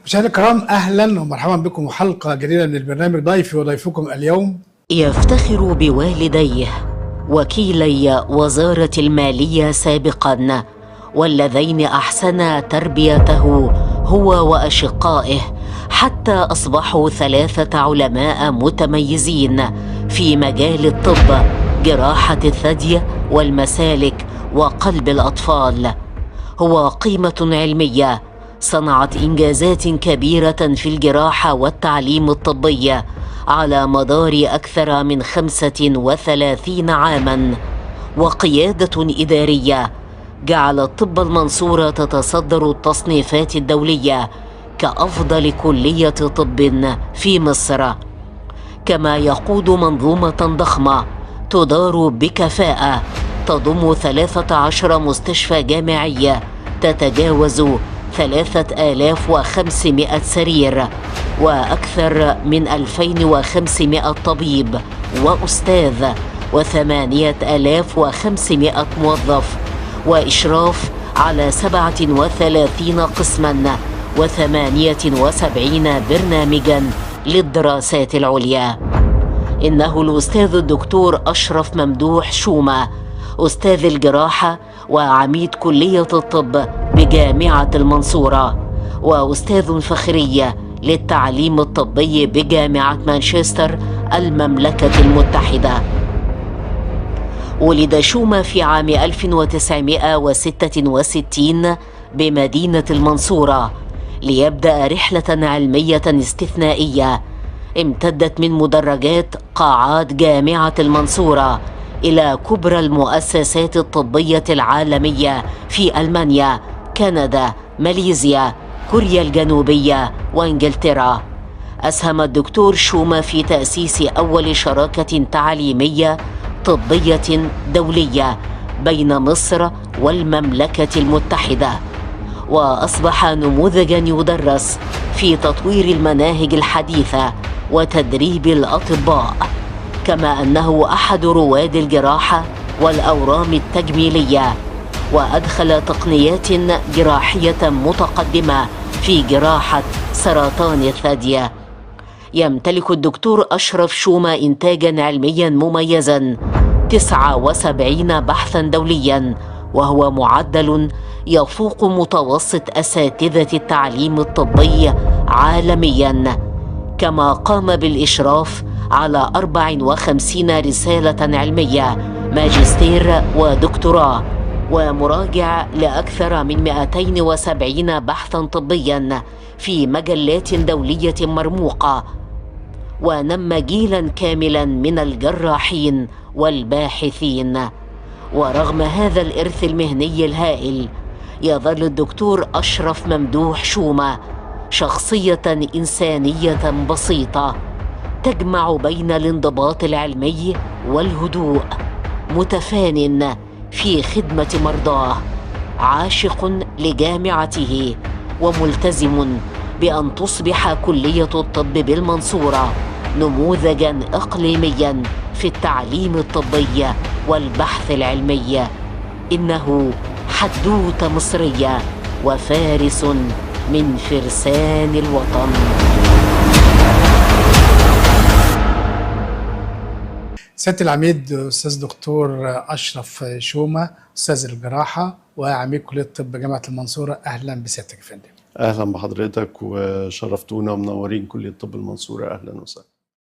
مشاهدينا الكرام، اهلا ومرحبا بكم وحلقه جديده من البرنامج. ضيفي وضيفكم اليوم يفتخر بوالديه وكيلي وزارة المالية سابقا، واللذين أحسنا تربيته هو وأشقائه حتى أصبحوا 3 علماء متميزين في مجال الطب، جراحة الثدي والمسالك وقلب الأطفال. هو قيمة علمية صنعت إنجازات كبيرة في الجراحة والتعليم الطبي على مدار أكثر من 35 عاماً، وقيادة إدارية جعلت طب المنصورة تتصدر التصنيفات الدولية كأفضل كلية طب في مصر، كما يقود منظومة ضخمة تدار بكفاءة تضم 13 مستشفى جامعية تتجاوز 3500 سرير وأكثر من 2500 طبيب وأستاذ و8500 موظف، وإشراف على 37 قسماً و78 برنامجاً للدراسات العليا. إنه الأستاذ الدكتور أشرف ممدوح شومة، أستاذ الجراحة وعميد كلية الطب بجامعة المنصورة، وأستاذ فخري للتعليم الطبي بجامعة مانشستر المملكة المتحدة. ولد شومة في عام 1966 بمدينة المنصورة ليبدأ رحلة علمية استثنائية امتدت من مدرجات قاعات جامعة المنصورة إلى كبرى المؤسسات الطبية العالمية في ألمانيا، كندا، ماليزيا، كوريا الجنوبية وإنجلترا. أسهم الدكتور شومة في تأسيس أول شراكة تعليمية طبية دولية بين مصر والمملكة المتحدة، وأصبح نموذجاً يدرس في تطوير المناهج الحديثة وتدريب الأطباء، كما أنه أحد رواد الجراحة والأورام التجميلية، وأدخل تقنيات جراحية متقدمة في جراحة سرطان الثدي. يمتلك الدكتور أشرف شومة إنتاجاً علمياً مميزاً 79 بحثاً دولياً، وهو معدل يفوق متوسط أساتذة التعليم الطبي عالمياً، كما قام بالإشراف على 54 رسالة علمية ماجستير ودكتوراه، ومراجع لأكثر من 270 بحثاً طبياً في مجلات دولية مرموقة، ونمى جيلاً كاملاً من الجراحين والباحثين. ورغم هذا الإرث المهني الهائل، يظل الدكتور أشرف ممدوح شومة شخصية إنسانية بسيطة تجمع بين الانضباط العلمي والهدوء، متفان في خدمة مرضاه، عاشق لجامعته، وملتزم بأن تصبح كلية الطب بالمنصورة نموذجاً إقليمياً في التعليم الطبي والبحث العلمي. إنه حدوتة مصرية وفارس من فرسان الوطن. سياده العميد استاذ دكتور اشرف شومه، استاذ الجراحه وعميد كليه الطب جامعه المنصوره، اهلا بسيادتك يا فندم. اهلا بحضرتك وشرفتونا ومنورين كليه طب المنصوره. اهلا وسهلا.